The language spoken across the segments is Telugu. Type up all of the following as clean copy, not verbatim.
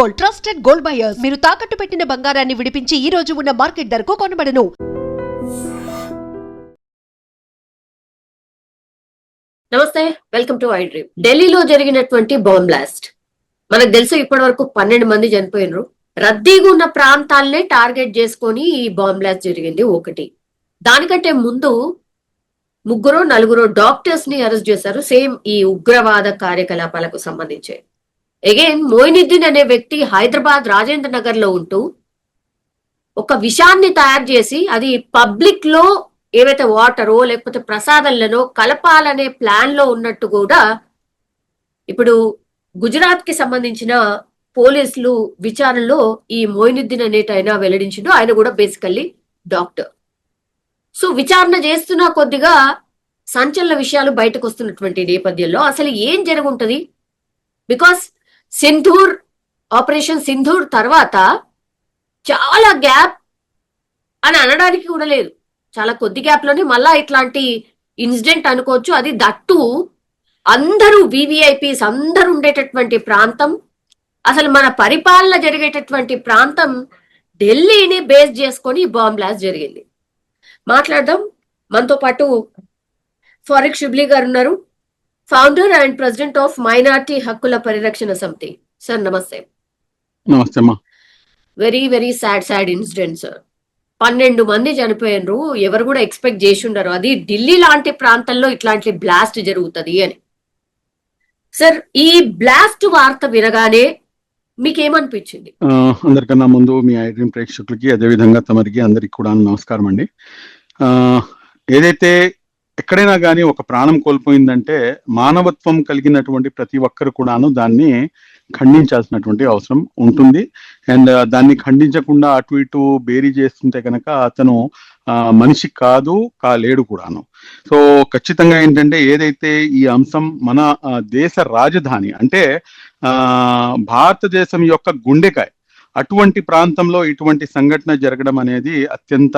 Gold, trusted gold buyers. మీరు తాకట్టు పెట్టిన బంగారాన్ని విడిపించి ఈ రోజు ఉన్న మార్కెట్ ధరకు కొనబడను. నమస్తే, వెల్కమ్ టు ఐ డ్రీమ్. ఢిల్లీలో జరిగినటువంటి బాంబ్ బ్లాస్ట్ మనకు తెలుసు. ఇప్పటి వరకు 12 మంది చనిపోయినరు. రద్దీగా ఉన్న ప్రాంతాలనే టార్గెట్ చేసుకొని ఈ బాంబ్ బ్లాస్ట్ జరిగింది. ఒకటి, దానికంటే ముందు 3-4 డాక్టర్స్ ని అరెస్ట్ చేశారు, సేమ్ ఈ ఉగ్రవాద కార్యకలాపాలకు సంబంధించి. అగైన్ మోయినుద్దీన్ అనే వ్యక్తి హైదరాబాద్ రాజేంద్ర నగర్ లో ఉంటూ ఒక విషాన్ని తయారు చేసి అది పబ్లిక్ లో ఏవైతే వాటరో లేకపోతే ప్రసాదంలోనో కలపాలనే ప్లాన్ లో ఉన్నట్టు కూడా ఇప్పుడు గుజరాత్ కి సంబంధించిన పోలీసులు విచారణలో ఈ మోయినుద్దీన్ అనేటైనా వెల్లడించిండు. ఆయన కూడా బేసికల్లీ డాక్టర్. సో విచారణ చేస్తున్న కొద్దిగా సంచలన విషయాలు బయటకు వస్తున్నటువంటి నేపథ్యంలో అసలు ఏం జరుగుంటది? బికాస్ సింధూర్, ఆపరేషన్ సింధూర్ తర్వాత చాలా గ్యాప్ అని అనడానికి కూడా లేదు. చాలా కొద్ది గ్యాప్ లోనే మళ్ళా ఇట్లాంటి ఇన్సిడెంట్ అనుకోవచ్చు. అది దట్టు అందరూ వివిఐపీస్ అందరూ ఉండేటటువంటి ప్రాంతం, అసలు మన పరిపాలన జరిగేటటువంటి ప్రాంతం ఢిల్లీని బేస్ చేసుకొని బాంబ్ బ్లాస్ట్ జరిగింది. మాట్లాడదాం. మనతో పాటు ఫారిక్ షిబ్లీ గారు ఉన్నారు, founder and president of minority హక్కుల పరిరక్షణ సమితి. సార్ నమస్తే. నమస్తే. Very very sad incident sir. 12 మంది చనిపోయినరు. ఎవరు కూడా ఎక్స్పెక్ట్ చేసి ఉండరు అది ఢిల్లీ లాంటి ప్రాంతంలో ఇట్లాంటి బ్లాస్ట్ జరుగుతుంది అని. సార్, ఈ బ్లాస్ట్ వార్త వినగానే మీకేమనిపించింది? అందరికన్నా ముందు మీ ఐ డ్రీమ్ ప్రేక్షకులకి, అదేవిధంగా తమరికి అందరికి కూడా నమస్కారం అండి. ఏదైతే ఎక్కడైనా కానీ ఒక ప్రాణం కోల్పోయిందంటే మానవత్వం కలిగినటువంటి ప్రతి ఒక్కరు కూడాను దాన్ని ఖండించాల్సినటువంటి అవసరం ఉంటుంది. అండ్ దాన్ని ఖండించకుండా అటు ఇటు బేరీ చేస్తుంటే కనుక అతను మనిషి కాలేడు కూడాను. సో ఖచ్చితంగా ఏంటంటే ఏదైతే ఈ అంశం మన దేశ రాజధాని అంటే భారతదేశం యొక్క గుండెకాయ, అటువంటి ప్రాంతంలో ఇటువంటి సంఘటన జరగడం అనేది అత్యంత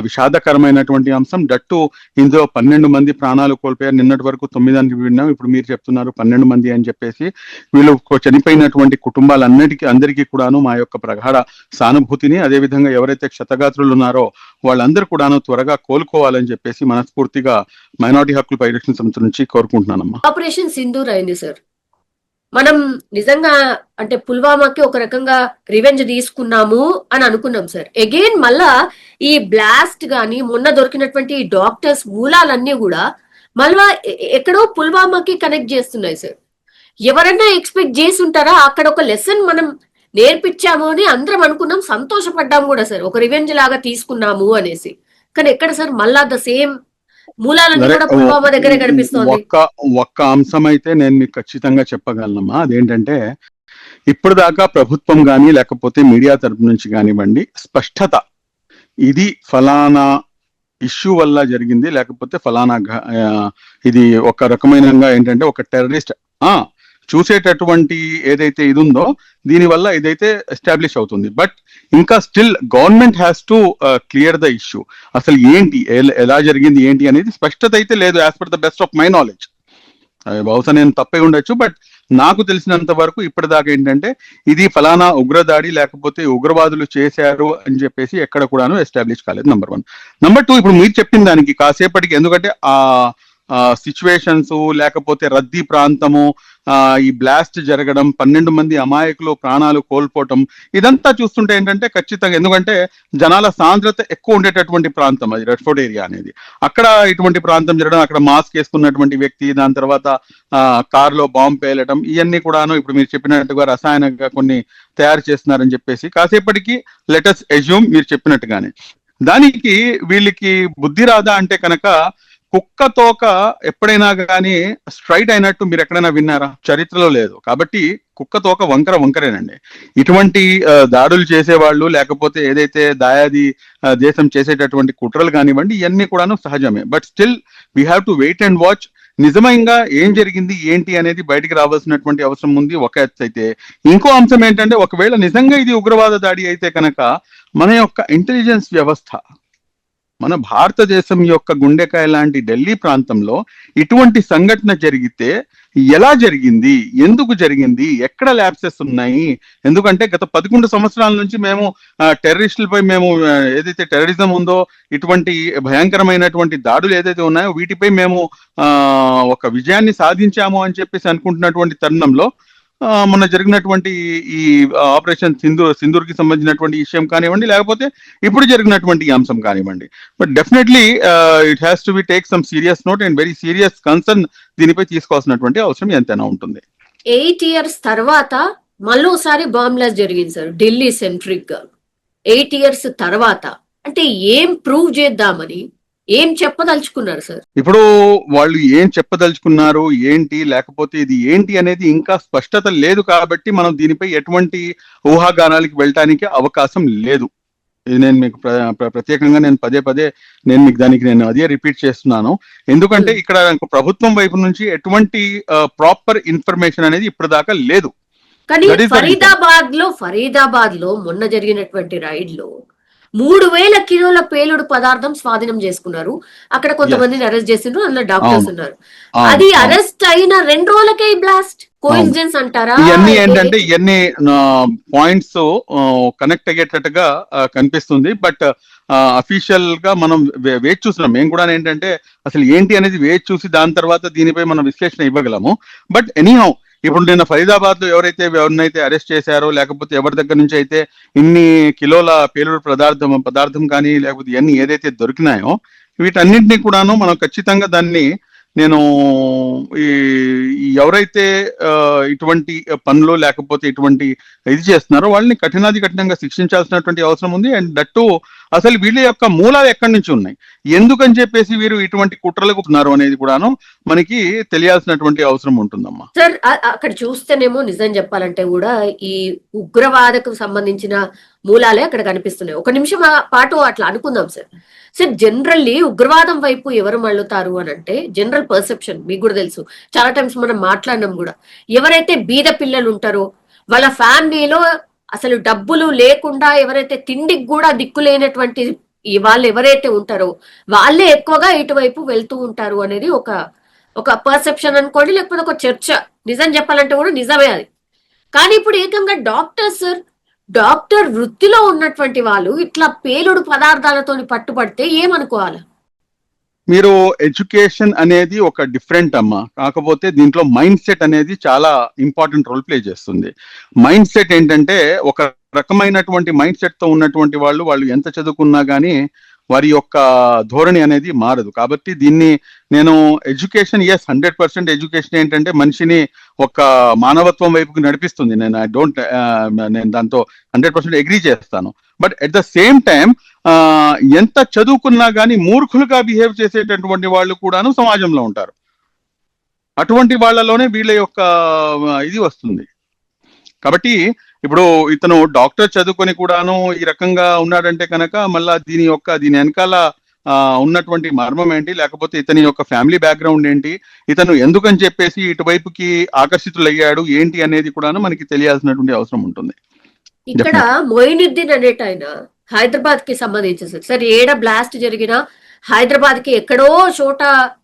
విషాదకరమైనటువంటి అంశం. దట్టు ఇందులో 12 మంది ప్రాణాలు కోల్పోయారు. నిన్నటి వరకు 9 అని విన్నాం, ఇప్పుడు మీరు చెప్తున్నారు 12 మంది అని చెప్పేసి. వీళ్ళు చనిపోయినటువంటి అందరికీ కూడాను మా యొక్క ప్రగాఢ సానుభూతిని, అదేవిధంగా ఎవరైతే క్షతగాత్రులు ఉన్నారో వాళ్ళందరూ కూడాను త్వరగా కోలుకోవాలని చెప్పేసి మనస్ఫూర్తిగా మైనారిటీ హక్కుల పరిరక్షణ సమితి నుంచి కోరుకుంటున్నానమ్మా. ఆపరేషన్ సింధూర్ అయింది సార్. మనం నిజంగా అంటే పుల్వామాకి ఒక రకంగా రివెంజ్ తీసుకున్నాము అని అనుకున్నాం సార్. అగైన్ మళ్ళా ఈ బ్లాస్ట్ గాని మొన్న దొరికినటువంటి డాక్టర్స్ మూలాలన్నీ కూడా మళ్ళా ఎక్కడో పుల్వామాకి కనెక్ట్ చేస్తున్నాయి సార్. ఎవరన్నా ఎక్స్పెక్ట్ చేసి ఉంటారా? అక్కడ ఒక లెసన్ మనం నేర్పించాము అని అందరం అనుకున్నాం, సంతోషపడ్డాము కూడా సార్, ఒక రివెంజ్ లాగా తీసుకున్నాము అనేసి. కానీ ఎక్కడ సార్ మళ్ళా ద సేమ్ మూలాలన్నీ కూడా పుల్వామా దగ్గరే కనిపిస్తుంది. ఒక్క అంశం అయితే నేను మీకు ఖచ్చితంగా చెప్పగలనమ్మా. అదేంటంటే ఇప్పుడు దాకా ప్రభుత్వం కానీ లేకపోతే మీడియా తరపు నుంచి కానివ్వండి స్పష్టత ఇది ఫలానా ఇష్యూ వల్ల జరిగింది, లేకపోతే ఫలానా ఇది ఒక రకమైన ఏంటంటే ఒక టెర్రరిస్ట్ చూసేటటువంటి ఏదైతే ఇది ఉందో దీనివల్ల ఇదైతే ఎస్టాబ్లిష్ అవుతుంది. బట్ ఇంకా still government has to clear the issue. అసలు ఏంటి, ఎలా జరిగింది ఏంటి అనేది స్పష్టత అయితే లేదు, as per the best of my knowledge. బహుశా నేను తప్పే ఉండొచ్చు, బట్ నాకు తెలిసినంత వరకు ఇప్పటిదాకా ఏంటంటే ఇది ఫలానా ఉగ్రదాడి లేకపోతే ఉగ్రవాదులు చేశారు అని చెప్పేసి ఎక్కడ కూడాను ఎస్టాబ్లిష్ కాలేదు. నెంబర్ 1. నెంబర్ 2, ఇప్పుడు మీరు చెప్పిన దానికి కాసేపటికి, ఎందుకంటే సిచ్యువేషన్స్ లేకపోతే రద్దీ ప్రాంతము, ఈ బ్లాస్ట్ జరగడం, 12 మంది అమాయకులు ప్రాణాలు కోల్పోవటం, ఇదంతా చూస్తుంటే ఏంటంటే ఖచ్చితంగా, ఎందుకంటే జనాల సాంద్రత ఎక్కువ ఉండేటటువంటి ప్రాంతం అది రెడ్ ఫోర్ట్ ఏరియా అనేది. అక్కడ ఇటువంటి ప్రాంతం జరగడం, అక్కడ మాస్క్ వేసుకున్నటువంటి వ్యక్తి దాని తర్వాత కారులో బాంబు పేలడం, ఇవన్నీ కూడాను ఇప్పుడు మీరు చెప్పినట్టుగా రసాయనంగా కొన్ని తయారు చేస్తున్నారని చెప్పేసి కాసేపటికి లెటస్ ఎజ్యూమ్ మీరు చెప్పినట్టుగానే. దానికి వీళ్ళకి బుద్ధి రాదా అంటే కనుక కుక్క తోక ఎప్పుడైనా కానీ స్ట్రైట్ అయినట్టు మీరు ఎక్కడైనా విన్నారా? చరిత్రలో లేదు. కాబట్టి కుక్క తోక వంకరేనండి. ఇటువంటి దాడులు చేసేవాళ్ళు లేకపోతే ఏదైతే దాయాది దేశం చేసేటటువంటి కుట్రలు కానివ్వండి, ఇవన్నీ కూడాను సహజమే. But still we have to wait and watch. నిజంగా ఏం జరిగింది ఏంటి అనేది బయటికి రావాల్సినటువంటి అవసరం ఉంది. ఒక ఎత్తు అయితే ఇంకో అంశం ఏంటంటే ఒకవేళ నిజంగా ఇది ఉగ్రవాద దాడి అయితే కనుక మన యొక్క ఇంటెలిజెన్స్ వ్యవస్థ మన భారతదేశం యొక్క గుండెకాయ లాంటి ఢిల్లీ ప్రాంతంలో ఇటువంటి సంఘటన జరిగితే ఎలా జరిగింది, ఎందుకు జరిగింది, ఎక్కడ ల్యాబ్సెస్ ఉన్నాయి? ఎందుకంటే గత 11 సంవత్సరాల నుంచి మేము టెర్రరిస్టులపై మేము ఏదైతే టెర్రరిజం ఉందో, ఇటువంటి భయంకరమైనటువంటి దాడులు ఏదైతే ఉన్నాయో వీటిపై మేము ఒక విజయాన్ని సాధించాము అని చెప్పేసి అనుకుంటున్నటువంటి తరుణంలో మొన్న జరిగినటువంటి ఈ ఆపరేషన్ సింధూర్ కి సంబంధించినటువంటి విషయం కానివ్వండి, లేకపోతే ఇప్పుడు జరిగినటువంటి ఈ అంశం కానివ్వండి, but definitely it has to be take some serious note and very serious concern దీనిపై తీసుకోవాల్సినటువంటి అవసరం ఎంతైనా ఉంటుంది. 8 years తర్వాత మళ్ళోసారి బాంబ్ బ్లాస్ట్ జరిగింది సార్, ఢిల్లీ సెంట్రిక్ గా. 8 years తర్వాత అంటే ఏం ప్రూవ్ చేద్దామని, ఏం చెప్పదలుచుకున్నారు సార్? ఇప్పుడు వాళ్ళు ఏం చెప్పదలుచుకున్నారు ఏంటి, లేకపోతే ఇది ఏంటి అనేది ఇంకా స్పష్టత లేదు కాబట్టి మనం దీనిపై ఎటువంటి ఊహాగానాలకి వెళ్ళటానికి అవకాశం లేదు. ఇది నేను మీకు ప్రత్యేకంగా నేను పదే నేను మీకు దానికి నేను అదే రిపీట్ చేస్తున్నాను. ఎందుకంటే ఇక్కడ ప్రభుత్వం వైపు నుంచి ఎటువంటి ప్రాపర్ ఇన్ఫర్మేషన్ అనేది ఇప్పటిదాకా లేదు. కానీ ఫరీదాబాద్ లో మొన్న జరిగినటువంటి రైడ్ లో 3000 కిలోల పేలుడు పదార్థం స్వాధీనం చేసుకున్నారు. అక్కడ కొంతమందిని అరెస్ట్ చేసిండ్రు, అందులో డాక్టర్స్ ఉన్నారు. అది అరెస్ట్ అయిన 2 రోజులకే బ్లాస్ట్. కోఇన్సిడెన్స్ అంటారా? ఇవన్నీ ఏంటంటే ఇవన్నీ పాయింట్స్ కనెక్ట్ అయ్యేటట్టుగా కనిపిస్తుంది. బట్ అఫీషియల్ గా మనం వేచి చూస్తున్నాం. మేము కూడా ఏంటంటే అసలు ఏంటి అనేది వేచి చూసి దాని తర్వాత దీనిపై మనం విశ్లేషణ ఇవ్వగలము. బట్ ఎనీహౌ ఇప్పుడు నిన్న ఫరీదాబాద్ లో ఎవరినైతే అరెస్ట్ చేశారో, లేకపోతే ఎవరి దగ్గర నుంచి అయితే ఇన్ని కిలోల పేలుడు పదార్థం కానీ లేకపోతే ఇవన్నీ ఏదైతే దొరికినాయో వీటన్నింటినీ కూడాను మనం ఖచ్చితంగా దాన్ని నేను ఎవరైతే ఇటువంటి పనులు లేకపోతే ఇటువంటి ఇది చేస్తున్నారో వాళ్ళని కఠినంగా శిక్షించాల్సినటువంటి అవసరం ఉంది. అండ్ దట్టు అసలు వీళ్ళ యొక్క మూలాలు ఎక్కడి నుంచి ఉన్నాయి, ఎందుకని చెప్పేసి వీరు ఇటువంటి కుట్రలకు ఉన్నారు అనేది కూడాను మనకి తెలియాల్సినటువంటి అవసరం ఉంటుందమ్మా. సార్ అక్కడ చూస్తేనేమో నిజం చెప్పాలంటే కూడా ఈ ఉగ్రవాదకు సంబంధించిన మూలాలే అక్కడ కనిపిస్తున్నాయి. ఒక నిమిషం పాటు అట్లా అనుకుందాం సార్. సార్ జనరల్లీ ఉగ్రవాదం వైపు ఎవరు మళ్ళుతారు అని అంటే జనరల్ పర్సెప్షన్ మీకు కూడా తెలుసు, చాలా టైమ్స్ మనం మాట్లాడినాం కూడా. ఎవరైతే బీద పిల్లలు ఉంటారో, వాళ్ళ ఫ్యామిలీలో అసలు డబ్బులు లేకుండా ఎవరైతే తిండికి కూడా దిక్కులేనటువంటి వాళ్ళు ఎవరైతే ఉంటారో వాళ్ళే ఎక్కువగా ఇటువైపు వెళ్తూ ఉంటారు అనేది ఒక పర్సెప్షన్ అనుకోండి, లేకపోతే ఒక చర్చ. నిజం చెప్పాలంటే కూడా నిజమే అది. కానీ ఇప్పుడు ఏకంగా డాక్టర్ వృత్తిలో ఉన్నటువంటి వాళ్ళు ఇట్లా పేలుడు పదార్థాలతో పట్టుబడితే ఏమనుకోవాలి? మీరు ఎడ్యుకేషన్ అనేది ఒక డిఫరెంట్ అమ్మా, కాకపోతే దీంట్లో మైండ్ సెట్ అనేది చాలా ఇంపార్టెంట్ రోల్ ప్లే చేస్తుంది. మైండ్ సెట్ ఏంటంటే ఒక రకమైనటువంటి మైండ్ సెట్ తో ఉన్నటువంటి వాళ్ళు ఎంత చదువుకున్నా కానీ వారి యొక్క ధోరణి అనేది మారదు. కాబట్టి దీన్ని నేను ఎడ్యుకేషన్ 100% ఎడ్యుకేషన్ ఏంటంటే మనిషిని ఒక మానవత్వం వైపుకి నడిపిస్తుంది. నేను దాంతో 100% అగ్రీ చేస్తాను. But at the same time ఎంత చదువుకున్నా కానీ మూర్ఖులుగా బిహేవ్ చేసేటటువంటి వాళ్ళు కూడాను సమాజంలో ఉంటారు. అటువంటి వాళ్ళలోనే వీళ్ళ యొక్క ఇది వస్తుంది. కాబట్టి ఇప్పుడు ఇతను డాక్టర్ చదువుకొని కూడాను ఈ రకంగా ఉన్నాడంటే కనుక మళ్ళా దీని వెనకాల ఉన్నటువంటి మర్మం ఏంటి, లేకపోతే ఇతని యొక్క ఫ్యామిలీ బ్యాక్గ్రౌండ్ ఏంటి, ఇతను ఎందుకని చెప్పేసి ఇటువైపుకి ఆకర్షితులయ్యాడు ఏంటి అనేది కూడాను మనకి తెలియాల్సినటువంటి అవసరం ఉంటుంది. ఇక్కడ మొయినుద్దీన్ అనేట ఆయన హైదరాబాద్ కి సంబంధించి సార్ ఏడ బ్లాస్ట్ జరిగినా హైదరాబాద్ కి ఎక్కడో చోట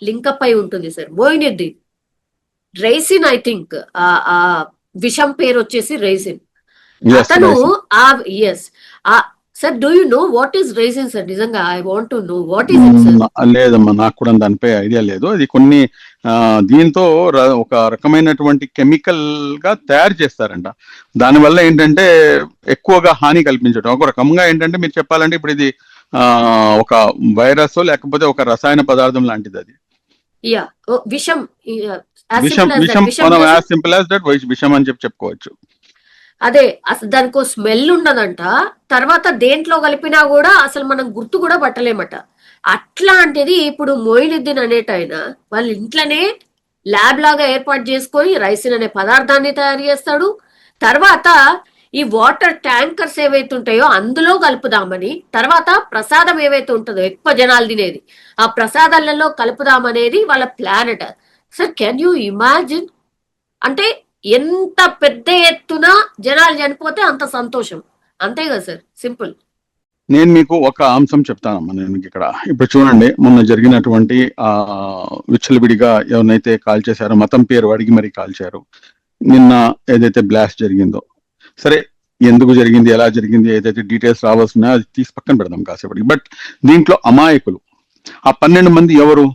లింకప్ అయి ఉంటుంది sir. Moinuddin ricin, I think ఆ విషం పేరు వచ్చేసి రైసిన్. అతను sir do you know what is ricin sir? నిజంగా I want to know what is it sir. లేదమ్మా, నాకు కూడా దానిపై ఐడియా లేదు. అది కొన్ని దీంతో ఒక రకమైనటువంటి కెమికల్ గా తయారు చేస్తారంట. దానివల్ల ఏంటంటే ఎక్కువగా హాని కల్పించడం. ఒక రకంగా ఏంటంటే మీరు చెప్పాలంటే ఇప్పుడు ఇది ఒక వైరస్ లేకపోతే ఒక రసాయన పదార్థం లాంటిది. అది విషం విషం అని చెప్పుకోవచ్చు. అదే అసలు దానికో స్మెల్ ఉండదంట. తర్వాత దేంట్లో కలిపినా కూడా అసలు మనం గుర్తు కూడా పట్టలేమట. అట్లాంటిది ఇప్పుడు మొయినుద్దీన్ అనేటైన వాళ్ళ ఇంట్లోనే ల్యాబ్ లాగా ఏర్పాటు చేసుకొని రైసిన్ అనే పదార్థాన్ని తయారు చేస్తాడు. తర్వాత ఈ వాటర్ ట్యాంకర్స్ ఏవైతే ఉంటాయో అందులో కలుపుదామని, తర్వాత ప్రసాదం ఏవైతే ఉంటుందో ఎక్కువ జనాలు తినేది ఆ ప్రసాదాలలో కలుపుదామనేది వాళ్ళ planet. Sir can you imagine? అంటే ఎంత పెద్ద ఎత్తున జనాలు చనిపోతే అంత సంతోషం, అంతే కదా సార్? సింపుల్. నేను మీకు ఒక అంశం చెప్తానమ్మా. నేను మీకు ఇక్కడ ఇప్పుడు చూడండి, మొన్న జరిగినటువంటి విచ్చలవిడిగా ఎవరినైతే కాల్ చేశారో, మతం పేరు అడిగి మరీ కాల్చారు. నిన్న ఏదైతే బ్లాస్ట్ జరిగిందో, సరే ఎందుకు జరిగింది, ఎలా జరిగింది, ఏదైతే డీటెయిల్స్ రావాల్సిన అది తీసి పక్కన పెడదాం కాసేపటికి. బట్ దీంట్లో అమాయకులు ఆ 12 మంది ఎవరు,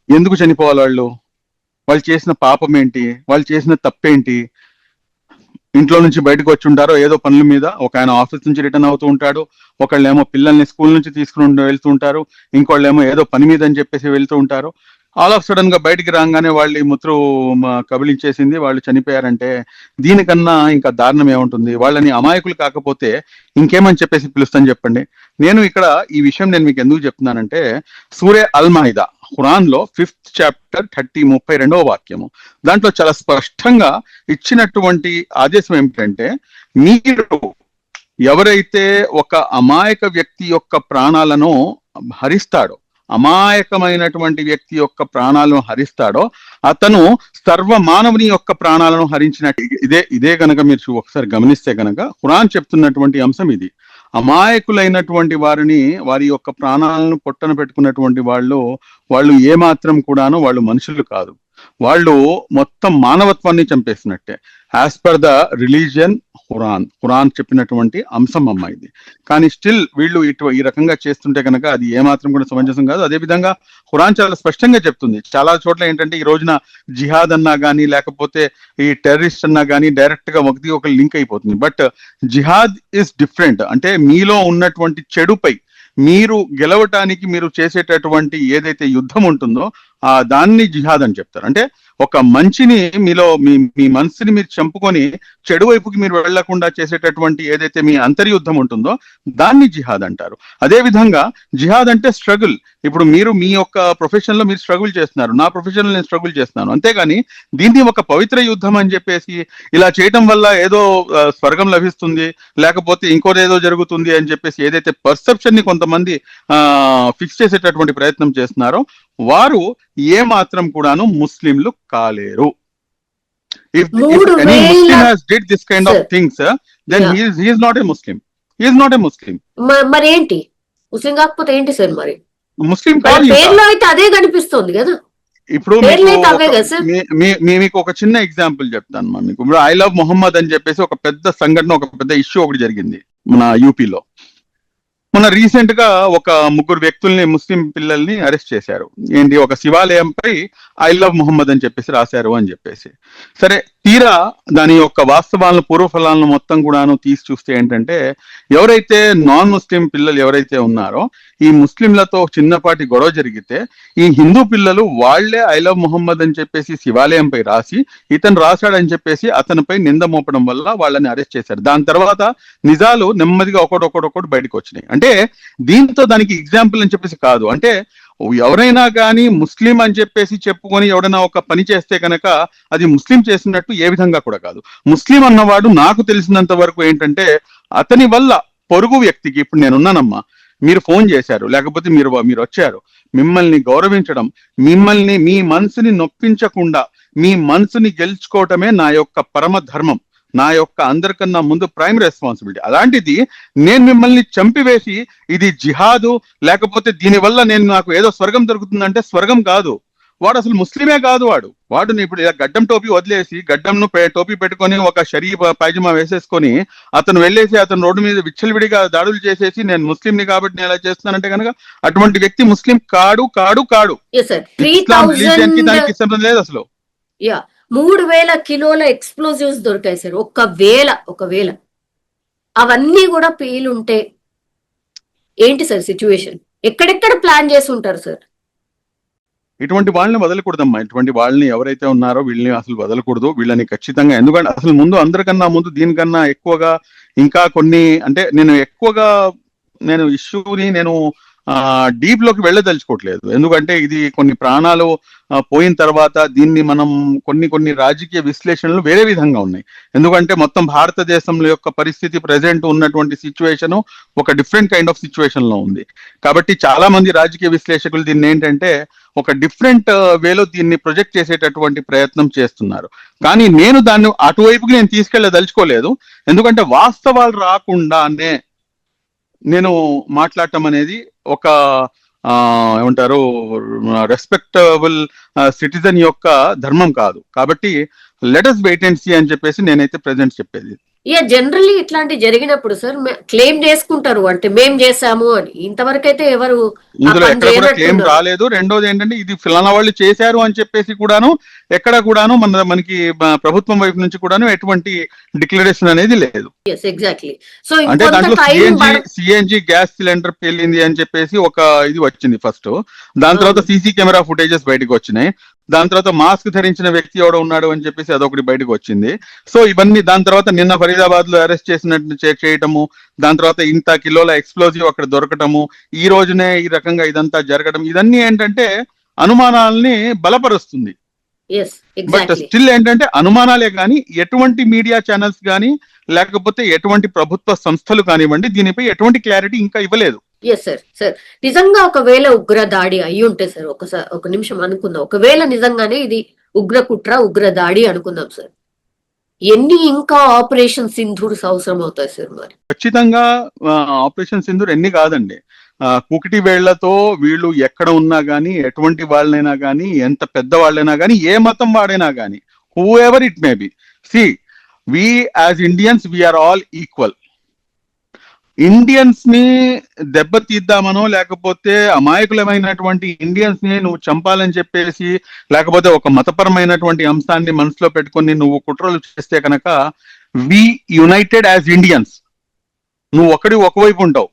ఎందుకు చనిపోవాలి వాళ్ళు, వాళ్ళు చేసిన పాపం ఏంటి, వాళ్ళు చేసిన తప్పేంటి? ఇంట్లో నుంచి బయటకు వచ్చి ఉంటారో ఏదో పనుల మీద, ఒక ఆయన ఆఫీస్ నుంచి రిటర్న్ అవుతూ ఉంటాడు, ఒకళ్ళేమో పిల్లల్ని స్కూల్ నుంచి తీసుకుని వెళ్తూ ఉంటారు, ఇంకోళ్ళేమో ఏదో పని మీద అని చెప్పేసి వెళ్తూ ఉంటారు. ఆల్ ఆఫ్ సడన్ గా బయటికి రాగానే వాళ్ళు ఈ ముత్రు కబిలించేసింది, వాళ్ళు చనిపోయారంటే దీనికన్నా ఇంకా దారుణం ఏముంటుంది? వాళ్ళని అమాయకులు కాకపోతే ఇంకేమని చెప్పేసి పిలుస్తాను చెప్పండి. నేను ఇక్కడ ఈ విషయం నేను మీకు ఎందుకు చెప్తున్నానంటే, సూరే అల్ మాయిదా ఖురాన్ లో 5th చాప్టర్ 32వ వాక్యము, దాంట్లో చాలా స్పష్టంగా ఇచ్చినటువంటి ఆదేశం ఏమిటంటే, మీరు ఎవరైతే ఒక అమాయక వ్యక్తి యొక్క ప్రాణాలను హరిస్తాడో, అమాయకమైనటువంటి వ్యక్తి యొక్క ప్రాణాలను హరిస్తాడో, అతను సర్వ మానవుని యొక్క ప్రాణాలను హరించినట్టు. ఇదే గనక మీరు ఒకసారి గమనిస్తే గనక ఖురాన్ చెప్తున్నటువంటి అంశం ఇది. అమాయకులైనటువంటి వారిని, వారి యొక్క ప్రాణాలను పొట్టన పెట్టుకున్నటువంటి వాళ్ళు ఏమాత్రం కూడాను వాళ్ళు మనుషులు కాదు, వాళ్ళు మొత్తం మానవత్వాన్ని చంపేసినట్టే. As per the religion Quran చెప్పినటువంటి అంశం అమ్మ ఇది. కానీ స్టిల్ వీళ్ళు ఈ రకంగా చేస్తుంటే కనుక అది ఏమాత్రం కూడా సమంజసం కాదు. అదే విధంగా ఖురాన్ చాలా స్పష్టంగా చెప్తుంది. చాలా చోట్ల ఏంటంటే ఈ రోజున జిహాద్ అన్నా కానీ, లేకపోతే ఈ టెర్రరిస్ట్ అన్నా కానీ డైరెక్ట్ గా ఒకటి లింక్ అయిపోతుంది. But jihad is different. అంటే మీలో ఉన్నటువంటి చెడుపై మీరు గెలవటానికి మీరు చేసేటటువంటి ఏదైతే యుద్ధం ఉంటుందో దాన్ని జిహాద్ అని చెప్తారు. అంటే ఒక మంచిని మీలో మీ మనసుని మీరు చంపుకొని చెడు వైపుకి మీరు వెళ్లకుండా చేసేటటువంటి ఏదైతే మీ అంతర్యుద్ధం ఉంటుందో దాన్ని జిహాద్ అంటారు. అదే విధంగా జిహాద్ అంటే స్ట్రగుల్. ఇప్పుడు మీరు మీ యొక్క ప్రొఫెషన్ లో మీరు స్ట్రగుల్ చేస్తున్నారు, నా ప్రొఫెషన్ లో నేను స్ట్రగుల్ చేస్తున్నాను, అంతేగాని దీన్ని ఒక పవిత్ర యుద్ధం అని చెప్పేసి ఇలా చేయటం వల్ల ఏదో స్వర్గం లభిస్తుంది, లేకపోతే ఇంకోదేదో జరుగుతుంది అని చెప్పేసి ఏదైతే పర్సెప్షన్ ని కొంతమంది ఫిక్స్ చేసేటటువంటి ప్రయత్నం చేస్తున్నారో వారు ఏ మాత్రం కూడాను ముస్లింలు కాలేరు. If any Muslim has did this kind of things, then he is not a Muslim. He is not a Muslim. మరి ఏంటి ముస్లిం కాకపోతే ఏంటి సార్? మరి ముస్లిం పేర్లో అయితే అదే కనిపిస్తుంది కదా. ఇప్పుడు మీకు ఒక చిన్న ఎగ్జాంపుల్ చెప్తాను మీకు. ఇప్పుడు ఐ లవ్ మొహమ్మద్ అని చెప్పేసి ఒక పెద్ద సంఘటన, ఒక పెద్ద ఇష్యూ ఒకటి జరిగింది మన యూపీలో. మొన్న రీసెంట్ గా ఒక 3 వ్యక్తుల్ని, ముస్లిం పిల్లల్ని అరెస్ట్ చేశారు. ఏంటి, ఒక శివాలయంపై ఐ లవ్ మొహమ్మద్ అని చెప్పేసి రాశారు అని చెప్పేసి. సరే, తీరా దాని యొక్క వాస్తవాలను, పూర్వఫలాలను మొత్తం కూడాను తీసి చూస్తే ఏంటంటే, ఎవరైతే నాన్ ముస్లిం పిల్లలు ఎవరైతే ఉన్నారో, ఈ ముస్లింలతో చిన్నపాటి గొడవ జరిగితే ఈ హిందూ పిల్లలు వాళ్లే ఐ లవ్ మొహమ్మద్ అని చెప్పేసి శివాలయంపై రాసి ఇతను రాశాడని చెప్పేసి అతనిపై నింద మోపడం వల్ల వాళ్ళని అరెస్ట్ చేశారు. దాని తర్వాత నిజాలు నెమ్మదిగా ఒకటి బయటకు వచ్చినాయి. అంటే దీంతో దానికి ఎగ్జాంపుల్ అని చెప్పేసి కాదు. అంటే ఎవరైనా కానీ ముస్లిం అని చెప్పేసి చెప్పుకొని ఎవరైనా ఒక పని చేస్తే కనుక అది ముస్లిం చేసినట్టు ఏ విధంగా కూడా కాదు. ముస్లిం అన్నవాడు నాకు తెలిసినంత వరకు ఏంటంటే, అతని వల్ల పొరుగు వ్యక్తికి, ఇప్పుడు నేనున్నానమ్మా, మీరు ఫోన్ చేశారు, లేకపోతే మీరు వచ్చారు, మిమ్మల్ని గౌరవించడం, మిమ్మల్ని మీ మనసుని నొప్పించకుండా మీ మనసుని గెలుచుకోవటమే నా యొక్క పరమ ధర్మం, నా యొక్క అందరికన్నా ముందు ప్రైమ్ రెస్పాన్సిబిలిటీ. అలాంటిది నేను మిమ్మల్ని చంపివేసి ఇది జిహాదు, లేకపోతే దీనివల్ల నాకు ఏదో స్వర్గం దొరుకుతుందంటే స్వర్గం కాదు. వాడు అసలు ముస్లిమే కాదు. వాడు ఇప్పుడు గడ్డం టోపీ వదిలేసి, గడ్డంను టోపీ పెట్టుకొని ఒక షరీఫ్ పైజమా వేసేసుకొని అతను వెళ్ళేసి అతను రోడ్డు మీద విచ్చలవిడిగా దాడులు చేసేసి నేను ముస్లింని కాబట్టి నేను ఎలా చేస్తున్నానంటే కనుక అటువంటి వ్యక్తి ముస్లిం కాడు. దానికి సంబంధం లేదు అసలు. 3,000 కిలోల ఎక్స్ప్లోజివ్స్ దొరికాయి సార్. ఒకవేళ అవన్నీ కూడా పేలుంటే ఏంటి సార్ సిచ్యువేషన్? ఎక్కడెక్కడ ప్లాన్ చేసి ఉంటారు సార్? ఇటువంటి వాళ్ళని వదలకూడదమ్మా. ఇటువంటి వాళ్ళని ఎవరైతే ఉన్నారో వీళ్ళని అసలు వదలకూడదు. వీళ్ళని ఖచ్చితంగా, ఎందుకంటే అసలు అందరికన్నా ముందు దీనికన్నా ఎక్కువగా ఇంకా కొన్ని, అంటే నేను ఇష్యూని డీప్ లోకి వెళ్ళదలుచుకోవట్లేదు. ఎందుకంటే ఇది కొన్ని ప్రాణాలు పోయిన తర్వాత దీన్ని మనం కొన్ని రాజకీయ విశ్లేషణలు వేరే విధంగా ఉన్నాయి. ఎందుకంటే మొత్తం భారతదేశంలో యొక్క పరిస్థితి, ప్రెసెంట్ ఉన్నటువంటి సిచ్యువేషన్ ఒక డిఫరెంట్ కైండ్ ఆఫ్ సిచ్యువేషన్ లో ఉంది. కాబట్టి చాలా మంది రాజకీయ విశ్లేషకులు దీన్ని ఏంటంటే ఒక డిఫరెంట్ వేలో దీన్ని ప్రొజెక్ట్ చేసేటటువంటి ప్రయత్నం చేస్తున్నారు. కానీ నేను దాన్ని అటువైపుకి తీసుకెళ్ళదలుచుకోలేదు. ఎందుకంటే వాస్తవాలు రాకుండానే నేను మాట్లాడటం అనేది ఒక ఏమంటారు రెస్పెక్టబుల్ సిటిజన్ యొక్క ధర్మం కాదు. కాబట్టి లెటస్ వెయిట్ అండ్ సీ అని చెప్పేసి నేనైతే ప్రెజెంట్ చెప్పేది. జనరల్లీ ఇట్లాంటి జరిగినప్పుడు సార్ క్లెయిమ్ చేసుకుంటారు, అంటే మేం చేసాము అని. ఇంతవరకు అయితే ఎవరు ఇందులో ఎక్కడ కూడా క్లెయిమ్ రాలేదు. రెండోది ఏంటంటే ఇది ఫలానా వాళ్ళు చేశారు అని చెప్పేసి కూడాను ఎక్కడ కూడాను మనకి ప్రభుత్వం వైపు నుంచి కూడాను ఎటువంటి డిక్లరేషన్ అనేది లేదు. ఎగ్జాక్ట్లీ. సో అంటే దాంట్లో సిఎన్జి గ్యాస్ సిలిండర్ పేలింది అని చెప్పేసి ఒక ఇది వచ్చింది ఫస్ట్. దాని తర్వాత సీసీ కెమెరా ఫుటేజెస్ బయటకు వచ్చినాయి. దాని తర్వాత మాస్క్ ధరించిన వ్యక్తి ఎవడో ఉన్నాడు అని చెప్పేసి అదొకటి బయటకు వచ్చింది. సో ఇవన్నీ దాని తర్వాత నిన్న ఫరీదాబాద్ లో అరెస్ట్ చేసినట్టు చేయటము, దాని తర్వాత ఇంత కిలోల ఎక్స్ప్లోజివ్ అక్కడ దొరకటము, ఈ రోజునే ఈ రకంగా ఇదంతా జరగడం, ఇదన్నీ ఏంటంటే అనుమానాలని బలపరుస్తుంది. బట్ స్టిల్ ఏంటంటే అనుమానాలే కానీ ఎటువంటి మీడియా ఛానల్స్ కానీ లేకపోతే ఎటువంటి ప్రభుత్వ సంస్థలు కానివ్వండి దీనిపై ఎటువంటి క్లారిటీ ఇంకా ఇవ్వలేదు. సార్ నిజంగా ఒకవేళ ఉగ్ర దాడి అయి ఉంటే సార్, ఒక నిమిషం అనుకుందాం, ఒకవేళ నిజంగానే ఇది ఉగ్ర కుట్ర ఉగ్ర దాడి అనుకుందాం సార్, ఎన్ని ఇంకా ఆపరేషన్ సింధూర్స్ అవసరం అవుతాయి సార్? మరి ఖచ్చితంగా ఆపరేషన్ సింధూర్ ఎన్ని కాదండి, కుకిటి వేళ్లతో వీళ్ళు ఎక్కడ ఉన్నా గానీ ఎటువంటి వాళ్ళైనా గానీ ఎంత పెద్ద వాళ్ళైనా గానీ ఏ మతం వాడైనా గానీ whoever it may be, see we as Indians we are all equal. Indians ని దెబ్బతీద్దామనో లేకపోతే అమాయకులమైనటువంటి ఇండియన్స్ ని నువ్వు చంపాలని చెప్పేసి లేకపోతే ఒక మతపరమైనటువంటి అంశాన్ని మనసులో పెట్టుకొని నువ్వు కుట్రలు చేస్తే కనుక వి యునైటెడ్ యాజ్ ఇండియన్స్, నువ్వు ఒకవైపు ఉంటావు.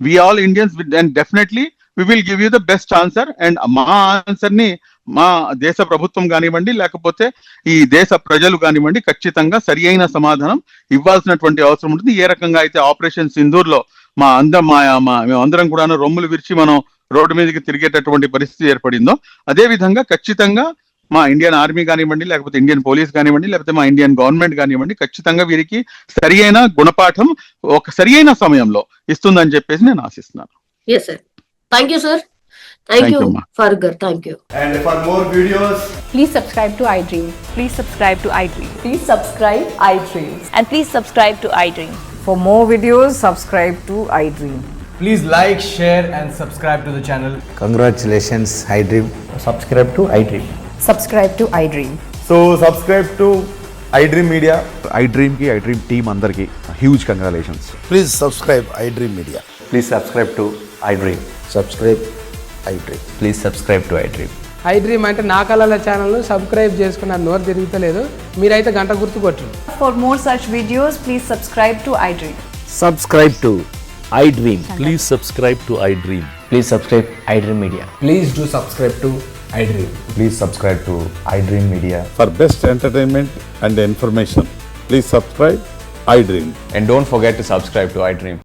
We all Indians and definitely we will give you the best answer. And మా ఆన్సర్ ని మా దేశ ప్రభుత్వం కానివ్వండి లేకపోతే ఈ దేశ ప్రజలు కానివ్వండి ఖచ్చితంగా సరి అయిన సమాధానం ఇవ్వాల్సినటువంటి అవసరం ఉంటుంది. ఏ రకంగా అయితే ఆపరేషన్ సింధూర్ లో మేమందరం కూడా రొమ్ములు విరిచి మనం రోడ్డు మీదకి తిరిగేటటువంటి పరిస్థితి ఏర్పడిందో అదే విధంగా ఖచ్చితంగా మా ఇండియన్ ఆర్మీ కానివ్వండి లేకపోతే ఇండియన్ పోలీస్ కానివ్వండి లేకపోతే మా ఇండియన్ గవర్నమెంట్ కానివ్వండి ఖచ్చితంగా వీరికి సరి అయిన గుణపాఠం ఒక సరి అయిన సమయంలో ఇస్తుందని చెప్పేసి నేను ఆశిస్తున్నాను. Thank you sir. Thank you, Fargar. Thank you. And for more videos, please subscribe to iDream. Please subscribe to iDream. Please subscribe iDream. And please subscribe to iDream. For more videos, subscribe to iDream. please like, share and subscribe to the channel. Congratulations, iDream. Subscribe to iDream. Subscribe to iDream. So subscribe to iDream Media. iDream ki iDream team andarki huge congratulations. Please subscribe iDream Media. Please subscribe to iDream. Subscribe iDream. Please subscribe to iDream. iDream అంటే నా కళల ఛానల్ను సబ్స్క్రైబ్ చేసుకున్న నోరు తిరుగుతలేదు, మీరైతే గంట గుర్తు కొట్టండి. For more such videos, please subscribe to iDream. Subscribe to iDream. Please subscribe to iDream. Please subscribe iDream Media. Please do subscribe to iDream. Please subscribe to iDream Media. For best entertainment and information, please subscribe iDream. And don't forget to subscribe to iDream.